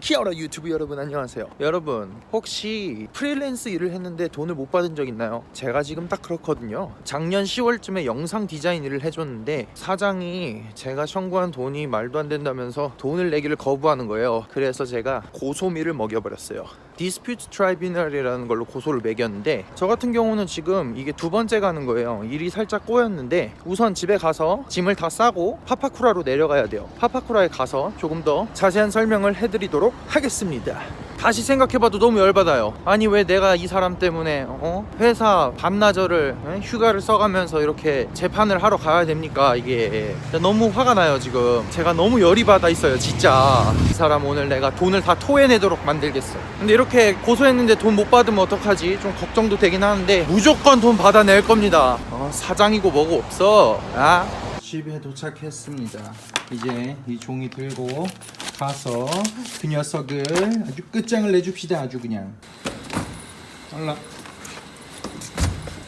키어라 유튜브 여러분 안녕하세요. 여러분 혹시 프리랜서 일을 했는데 돈을 못 받은 적 있나요? 제가 지금 딱 그렇거든요. 작년 10월쯤에 영상 디자인 일을 해줬는데 사장이 제가 청구한 돈이 말도 안 된다면서 돈을 내기를 거부하는 거예요. 그래서 제가 고소미를 먹여버렸어요. 디스퓨트 트라이뷰널이라는 걸로 고소를 매겼는데 저 같은 경우는 지금 이게 두 번째 가는 거예요. 일이 살짝 꼬였는데 우선 집에 가서 짐을 다 싸고 파파쿠라로 내려가야 돼요. 파파쿠라에 가서 조금 더 자세한 설명을 해드리도록 하겠습니다. 다시 생각해봐도 너무 열받아요. 아니 왜 내가 이 사람 때문에 회사 밤낮을 휴가를 써가면서 이렇게 재판을 하러 가야 됩니까? 이게 너무 화가 나요. 지금 제가 너무 열이 받아 있어요. 진짜 이 사람 오늘 내가 돈을 다 토해내도록 만들겠어. 근데 이렇게 고소했는데 돈 못 받으면 어떡하지? 좀 걱정도 되긴 하는데 무조건 돈 받아낼 겁니다. 사장이고 뭐고 없어. 집에 도착했습니다. 이제 이 종이 들고 가서 그 녀석을 아주 끝장을 내줍시다. 아주 그냥 올라.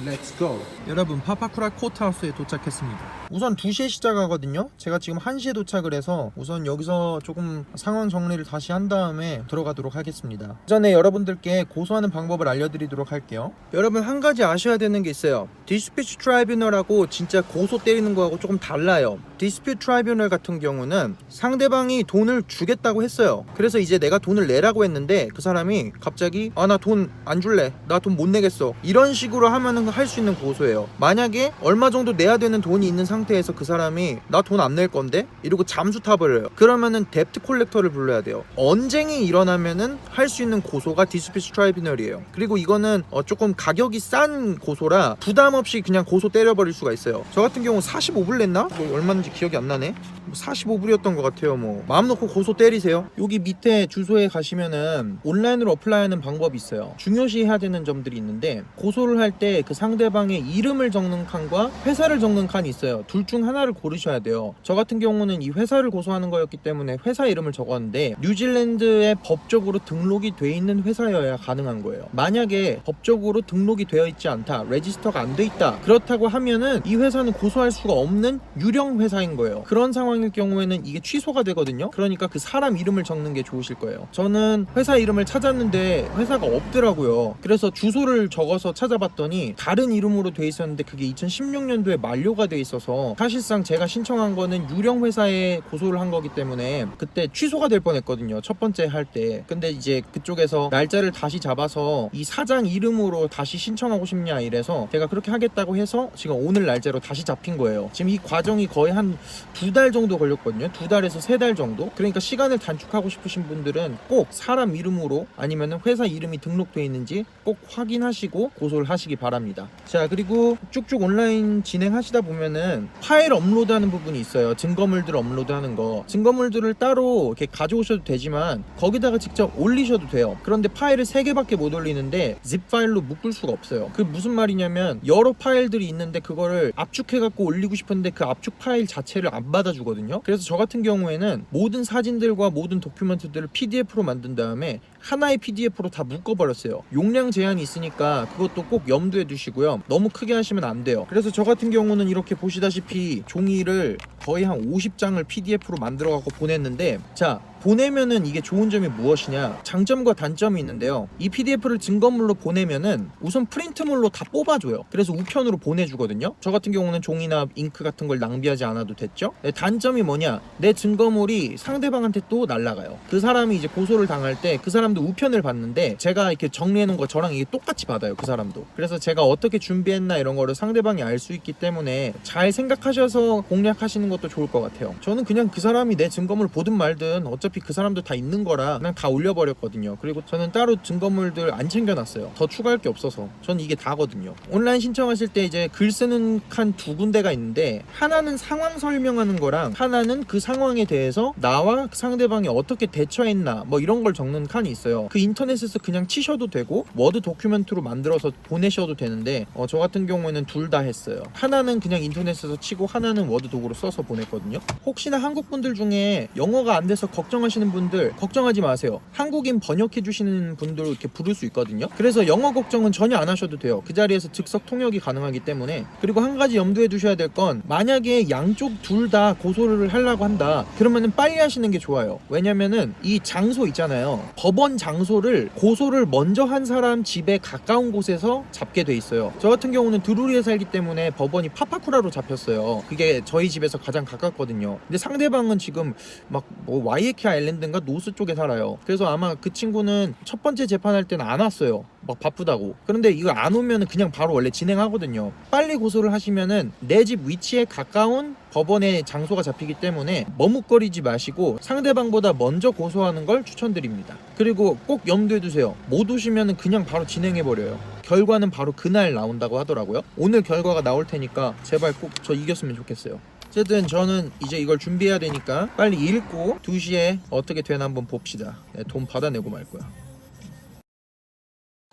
Let's go. 여러분 파파쿠라 코트하우스에 도착했습니다. 우선 2시에 시작하거든요. 제가 지금 1시에 도착을 해서 우선 여기서 조금 상황 정리를 다시 한 다음에 들어가도록 하겠습니다. 그 전에 여러분들께 고소하는 방법을 알려드리도록 할게요. 여러분 한 가지 아셔야 되는 게 있어요. 디스퓨트 트라이뷰널하고 진짜 고소 때리는 거하고 조금 달라요. 디스퓨트 트라이뷰널 같은 경우는 상대방이 돈을 주겠다고 했어요. 그래서 이제 내가 돈을 내라고 했는데 그 사람이 갑자기 나 돈 안 줄래, 나 돈 못 내겠어, 이런 식으로 하면은 할 수 있는 고소예요. 만약에 얼마 정도 내야 되는 돈이 있는 상태에서 그 사람이 나 돈 안 낼 건데 이러고 잠수 타버려요. 그러면은 뎁트 콜렉터를 불러야 돼요. 언쟁이 일어나면은 할 수 있는 고소가 디스퓨트 트라이뷰널이에요. 그리고 이거는 조금 가격이 싼 고소라 부담 없이 그냥 고소 때려버릴 수가 있어요. 저 같은 경우 45불 냈나? 얼마인지 기억이 안 나네. 45불이었던 것 같아요. 마음 놓고 고소 때리세요. 여기 밑에 주소에 가시면은 온라인으로 어플라이하는 방법이 있어요. 중요시해야 되는 점들이 있는데 고소를 할 때 그 상대방의 이름을 적는 칸과 회사를 적는 칸이 있어요. 둘 중 하나를 고르셔야 돼요. 저 같은 경우는 이 회사를 고소하는 거였기 때문에 회사 이름을 적었는데 뉴질랜드에 법적으로 등록이 돼 있는 회사여야 가능한 거예요. 만약에 법적으로 등록이 되어 있지 않다, 레지스터가 안 돼 있다, 그렇다고 하면은 이 회사는 고소할 수가 없는 유령 회사인 거예요. 그런 상황일 경우에는 이게 취소가 되거든요. 그러니까 그 사람 이름을 적는 게 좋으실 거예요. 저는 회사 이름을 찾았는데 회사가 없더라고요. 그래서 주소를 적어서 찾아봤더니 다른 이름으로 돼 있었는데 그게 2016년도에 만료가 돼 있어서 사실상 제가 신청한 거는 유령 회사에 고소를 한 거기 때문에 그때 취소가 될 뻔했거든요. 첫 번째 할 때. 근데 이제 그쪽에서 날짜를 다시 잡아서 이 사장 이름으로 다시 신청하고 싶냐 이래서 제가 그렇게 하겠다고 해서 지금 오늘 날짜로 다시 잡힌 거예요. 지금 이 과정이 거의 한 2달 정도 걸렸거든요. 2달에서 3달 정도. 그러니까 시간을 단축하고 싶으신 분들은 꼭 사람 이름으로 아니면 회사 이름이 등록되어 있는지 꼭 확인하시고 고소를 하시기 바랍니다. 자, 그리고 쭉쭉 온라인 진행하시다 보면은 파일 업로드하는 부분이 있어요. 증거물들 업로드하는 거. 증거물들을 따로 이렇게 가져오셔도 되지만 거기다가 직접 올리셔도 돼요. 그런데 파일을 3개밖에 못 올리는데 zip 파일로 묶을 수가 없어요. 그게 무슨 말이냐면 여러 파일들이 있는데 그거를 압축해 갖고 올리고 싶은데 그 압축 파일 자체를 안 받아주거든요. 그래서 저 같은 경우에는 모든 사진들과 모든 도큐멘트들을 PDF로 만든 다음에 하나의 PDF로 다 묶어버렸어요. 용량 제한이 있으니까 그것도 꼭 염두에 두시고요. 너무 크게 하시면 안 돼요. 그래서 저 같은 경우는 이렇게 보시다시피 종이를 거의 한 50장을 PDF로 만들어 갖고 보냈는데, 자, 보내면은 이게 좋은 점이 무엇이냐, 장점과 단점이 있는데요. 이 PDF를 증거물로 보내면은 우선 프린트물로 다 뽑아줘요. 그래서 우편으로 보내주거든요. 저 같은 경우는 종이나 잉크 같은 걸 낭비하지 않아도 됐죠. 단점이 뭐냐, 내 증거물이 상대방한테 또 날아가요. 그 사람이 이제 고소를 당할 때 그 사람도 우편을 받는데 제가 이렇게 정리해 놓은 거 저랑 이게 똑같이 받아요. 그 사람도. 그래서 제가 어떻게 준비했나 이런 거를 상대방이 알 수 있기 때문에 잘 생각하셔서 공략하시는 것도 좋을 것 같아요. 저는 그냥 그 사람이 내 증거물 보든 말든 어차피 그 사람도 다 있는 거라 그냥 다 올려버렸거든요. 그리고 저는 따로 증거물들 안 챙겨놨어요. 더 추가할 게 없어서. 저는 이게 다거든요. 온라인 신청하실 때 이제 글 쓰는 칸 2군데가 있는데 하나는 상황 설명하는 거랑 하나는 그 상황에 대해서 나와 상대방이 어떻게 대처했나 뭐 이런 걸 적는 칸이 있어요. 그 인터넷에서 그냥 치셔도 되고 워드 도큐멘트로 만들어서 보내셔도 되는데 저 같은 경우에는 둘 다 했어요. 하나는 그냥 인터넷에서 치고 하나는 워드 도구로 써서 보냈거든요. 혹시나 한국 분들 중에 영어가 안 돼서 걱정 걱정하시는 분들 걱정하지 마세요. 한국인 번역해 주시는 분들 이렇게 부를 수 있거든요. 그래서 영어 걱정은 전혀 안 하셔도 돼요. 그 자리에서 즉석 통역이 가능하기 때문에. 그리고 한 가지 염두에 두셔야 될 건, 만약에 양쪽 둘 다 고소를 하려고 한다 그러면은 빨리 하시는 게 좋아요. 왜냐면은 이 장소 있잖아요. 법원 장소를 고소를 먼저 한 사람 집에 가까운 곳에서 잡게 돼 있어요. 저 같은 경우는 드루리에 살기 때문에 법원이 파파쿠라로 잡혔어요. 그게 저희 집에서 가장 가깝거든요. 근데 상대방은 지금 막 뭐 와이에키 아일랜드인가 노스 쪽에 살아요. 그래서 아마 그 친구는 첫 번째 재판할 때는 안 왔어요. 막 바쁘다고. 그런데 이거 안 오면은 그냥 바로 원래 진행하거든요. 빨리 고소를 하시면은 내 집 위치에 가까운 법원의 장소가 잡히기 때문에 머뭇거리지 마시고 상대방보다 먼저 고소하는 걸 추천드립니다. 그리고 꼭 염두에 두세요. 못 오시면은 그냥 바로 진행해 버려요. 결과는 바로 그날 나온다고 하더라고요. 오늘 결과가 나올 테니까 제발 꼭 저 이겼으면 좋겠어요. 어쨌든 저는 이제 이걸 준비해야 되니까 빨리 읽고 2시에 어떻게 되나 한번 봅시다. 네, 돈 받아내고 말 거야.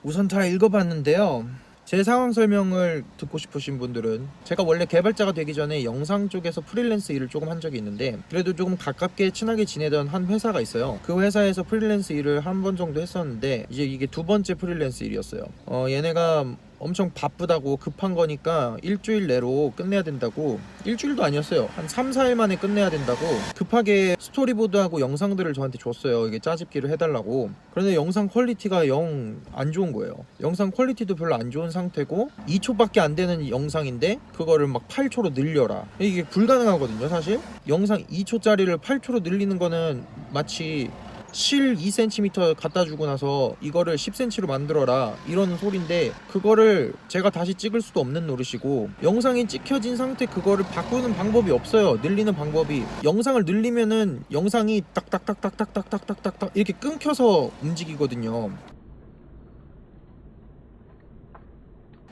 우선 다 읽어봤는데요. 제 상황 설명을 듣고 싶으신 분들은, 제가 원래 개발자가 되기 전에 영상 쪽에서 프리랜서 일을 조금 한 적이 있는데, 그래도 조금 가깝게 친하게 지내던 한 회사가 있어요. 그 회사에서 프리랜서 일을 한 번 정도 했었는데, 이제 이게 2번째 프리랜서 일이었어요. 얘네가 엄청 바쁘다고 급한 거니까 일주일 내로 끝내야 된다고. 일주일도 아니었어요. 한 3, 4일 만에 끝내야 된다고 급하게 스토리보드하고 영상들을 저한테 줬어요. 이게 짜집기를 해달라고. 그런데 영상 퀄리티가 영 안 좋은 거예요. 영상 퀄리티도 별로 안 좋은 상태고 2초밖에 안 되는 영상인데 그거를 막 8초로 늘려라. 이게 불가능하거든요 사실. 영상 2초짜리를 8초로 늘리는 거는 마치 실 2cm 갖다 주고 나서 이거를 10cm로 만들어라 이런 소린데, 그거를 제가 다시 찍을 수도 없는 노릇이고, 영상이 찍혀진 상태 그거를 바꾸는 방법이 없어요. 늘리는 방법이. 영상을 늘리면은 영상이 딱딱딱딱딱딱딱딱딱 이렇게 끊겨서 움직이거든요.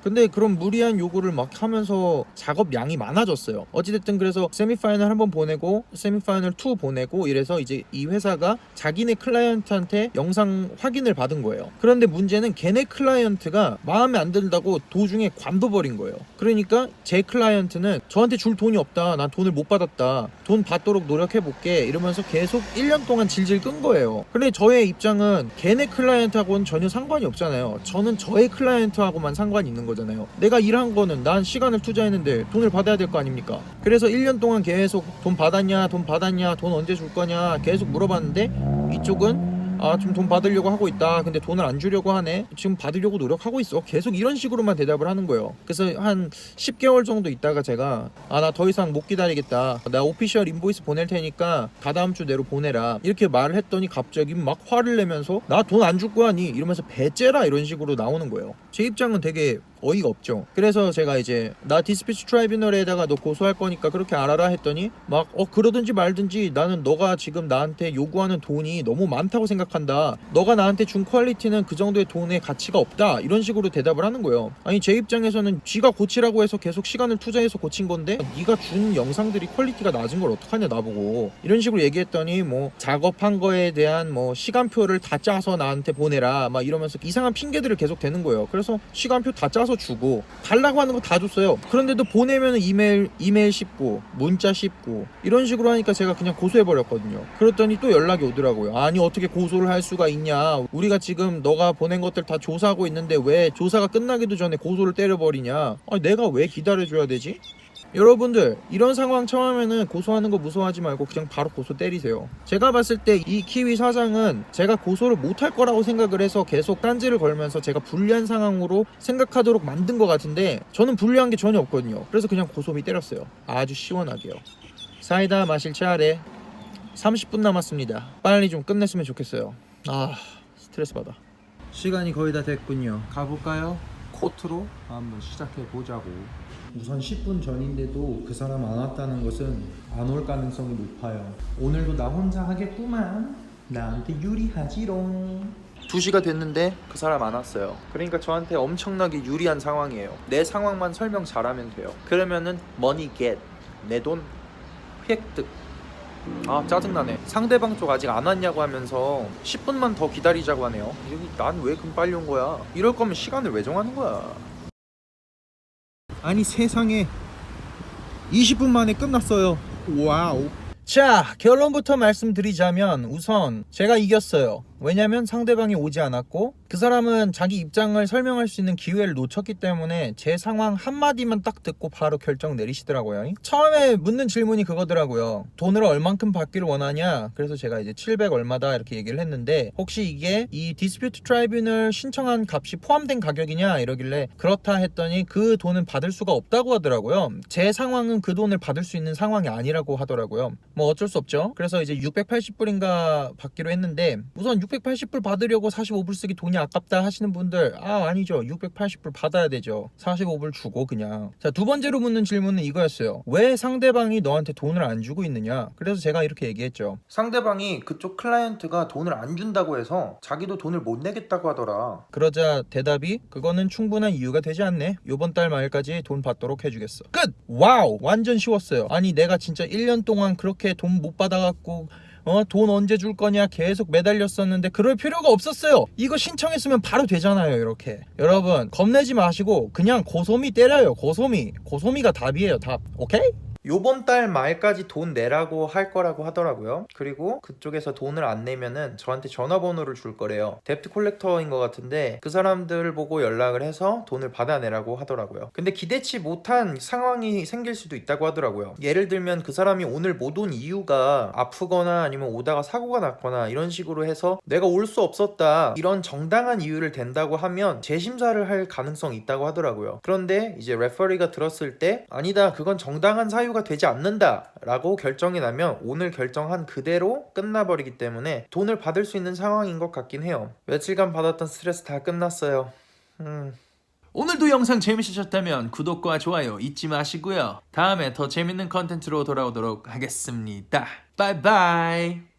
근데 그런 무리한 요구를 막 하면서 작업량이 많아졌어요. 어찌됐든 그래서 세미파이널 한번 보내고 세미파이널 2 보내고 이래서 이제 이 회사가 자기네 클라이언트한테 영상 확인을 받은 거예요. 그런데 문제는 걔네 클라이언트가 마음에 안 든다고 도중에 관둬버린 거예요. 그러니까 제 클라이언트는 저한테 줄 돈이 없다, 난 돈을 못 받았다, 돈 받도록 노력해볼게 이러면서 계속 1년 동안 질질 끈 거예요. 근데 저의 입장은 걔네 클라이언트하고는 전혀 상관이 없잖아요. 저는 저의 클라이언트하고만 상관이 있는 거예요. 거잖아요. 내가 일한 거는 난 시간을 투자했는데 돈을 받아야 될 거 아닙니까? 그래서 1년 동안 계속 돈 받았냐, 돈 언제 줄 거냐 계속 물어봤는데, 이쪽은 좀 돈 받으려고 하고 있다. 근데 돈을 안 주려고 하네. 지금 받으려고 노력하고 있어. 계속 이런 식으로만 대답을 하는 거예요. 그래서 한 10개월 정도 있다가 제가 나 더 이상 못 기다리겠다. 나 오피셜 인보이스 보낼 테니까 다다음 주 내로 보내라. 이렇게 말을 했더니 갑자기 막 화를 내면서 나 돈 안 줄 거야 니 이러면서 배째라 이런 식으로 나오는 거예요. 제 입장은 되게 어이가 없죠. 그래서 제가 이제 나 디스피치 트라이뷰널에다가 너 고소할 거니까 그렇게 알아라 했더니 막 그러든지 말든지, 나는 너가 지금 나한테 요구하는 돈이 너무 많다고 생각한다. 너가 나한테 준 퀄리티는 그 정도의 돈의 가치가 없다. 이런 식으로 대답을 하는 거예요. 아니 제 입장에서는 쥐가 고치라고 해서 계속 시간을 투자해서 고친 건데, 네가 준 영상들이 퀄리티가 낮은 걸 어떡하냐 나보고. 이런 식으로 얘기했더니 뭐 작업한 거에 대한 뭐 시간표를 다 짜서 나한테 보내라 막 이러면서 이상한 핑계들을 계속 대는 거예요. 그래서 시간표 다 짜서 주고 달라고 하는 거 다 줬어요. 그런데도 보내면 이메일 씹고 문자 씹고 이런 식으로 하니까 제가 그냥 고소해버렸거든요. 그랬더니 또 연락이 오더라고요. 아니 어떻게 고소를 할 수가 있냐, 우리가 지금 너가 보낸 것들 다 조사하고 있는데 왜 조사가 끝나기도 전에 고소를 때려버리냐. 아니 내가 왜 기다려줘야 되지? 여러분들 이런 상황 처음에는 고소하는 거 무서워하지 말고 그냥 바로 고소 때리세요. 제가 봤을 때 이 키위 사장은 제가 고소를 못할 거라고 생각을 해서 계속 딴지를 걸면서 제가 불리한 상황으로 생각하도록 만든 것 같은데, 저는 불리한 게 전혀 없거든요. 그래서 그냥 고소미 때렸어요. 아주 시원하게요. 사이다 마실 차례. 30분 남았습니다. 빨리 좀 끝냈으면 좋겠어요. 스트레스 받아. 시간이 거의 다 됐군요. 가볼까요? 코트로 한번 시작해 보자고. 우선 10분 전인데도 그 사람 안 왔다는 것은 안 올 가능성이 높아요. 오늘도 나 혼자 하겠구만. 나한테 유리하지롱. 2시가 됐는데 그 사람 안 왔어요. 그러니까 저한테 엄청나게 유리한 상황이에요. 내 상황만 설명 잘하면 돼요. 그러면은 money get, 내 돈 획득. 짜증나네. 상대방 쪽 아직 안 왔냐고 하면서 10분만 더 기다리자고 하네요. 난 왜 금 빨리 온 거야? 이럴 거면 시간을 왜 정하는 거야? 아니 세상에 20분 만에 끝났어요. 와우. 자, 결론부터 말씀드리자면 우선 제가 이겼어요. 왜냐면 상대방이 오지 않았고 그 사람은 자기 입장을 설명할 수 있는 기회를 놓쳤기 때문에 제 상황 한마디만 딱 듣고 바로 결정 내리시더라고요. 처음에 묻는 질문이 그거더라고요. 돈을 얼만큼 받기를 원하냐? 그래서 제가 이제 700 얼마다 이렇게 얘기를 했는데 혹시 이게 이 디스퓨트 트라이뷴을 신청한 값이 포함된 가격이냐? 이러길래 그렇다 했더니 그 돈은 받을 수가 없다고 하더라고요. 제 상황은 그 돈을 받을 수 있는 상황이 아니라고 하더라고요. 뭐 어쩔 수 없죠. 그래서 이제 680불인가 받기로 했는데 우선 680불 받으려고 45불 쓰기 돈이 아깝다 하시는 분들 아니죠. 680불 받아야 되죠. 45불 주고 그냥. 자, 두 번째로 묻는 질문은 이거였어요. 왜 상대방이 너한테 돈을 안 주고 있느냐? 그래서 제가 이렇게 얘기했죠. 상대방이 그쪽 클라이언트가 돈을 안 준다고 해서 자기도 돈을 못 내겠다고 하더라. 그러자 대답이 그거는 충분한 이유가 되지 않네. 요번 달 말까지 돈 받도록 해주겠어. 끝! 와우! 완전 쉬웠어요. 아니 내가 진짜 1년 동안 그렇게 돈 못 받아갖고 돈 언제 줄 거냐 계속 매달렸었는데 그럴 필요가 없었어요. 이거 신청했으면 바로 되잖아요. 이렇게 여러분 겁내지 마시고 그냥 고소미 때려요. 고소미가 답이에요. 답. 오케이? 요번 달 말까지 돈 내라고 할 거라고 하더라고요. 그리고 그쪽에서 돈을 안 내면은 저한테 전화번호를 줄 거래요. 뎁트 콜렉터인 것 같은데 그 사람들 보고 연락을 해서 돈을 받아내라고 하더라고요. 근데 기대치 못한 상황이 생길 수도 있다고 하더라고요. 예를 들면 그 사람이 오늘 못 온 이유가 아프거나 아니면 오다가 사고가 났거나 이런 식으로 해서 내가 올 수 없었다 이런 정당한 이유를 댄다고 하면 재심사를 할 가능성이 있다고 하더라고요. 그런데 이제 레퍼리가 들었을 때 아니다 그건 정당한 사유가 되지 않는다 라고 결정이 나면 오늘 결정한 그대로 끝나버리기 때문에 돈을 받을 수 있는 상황인 것 같긴 해요. 며칠간 받았던 스트레스 다 끝났어요. 오늘도 영상 재밌으셨다면 구독과 좋아요 잊지 마시고요. 다음에 더 재밌는 컨텐츠로 돌아오도록 하겠습니다. 바이바이.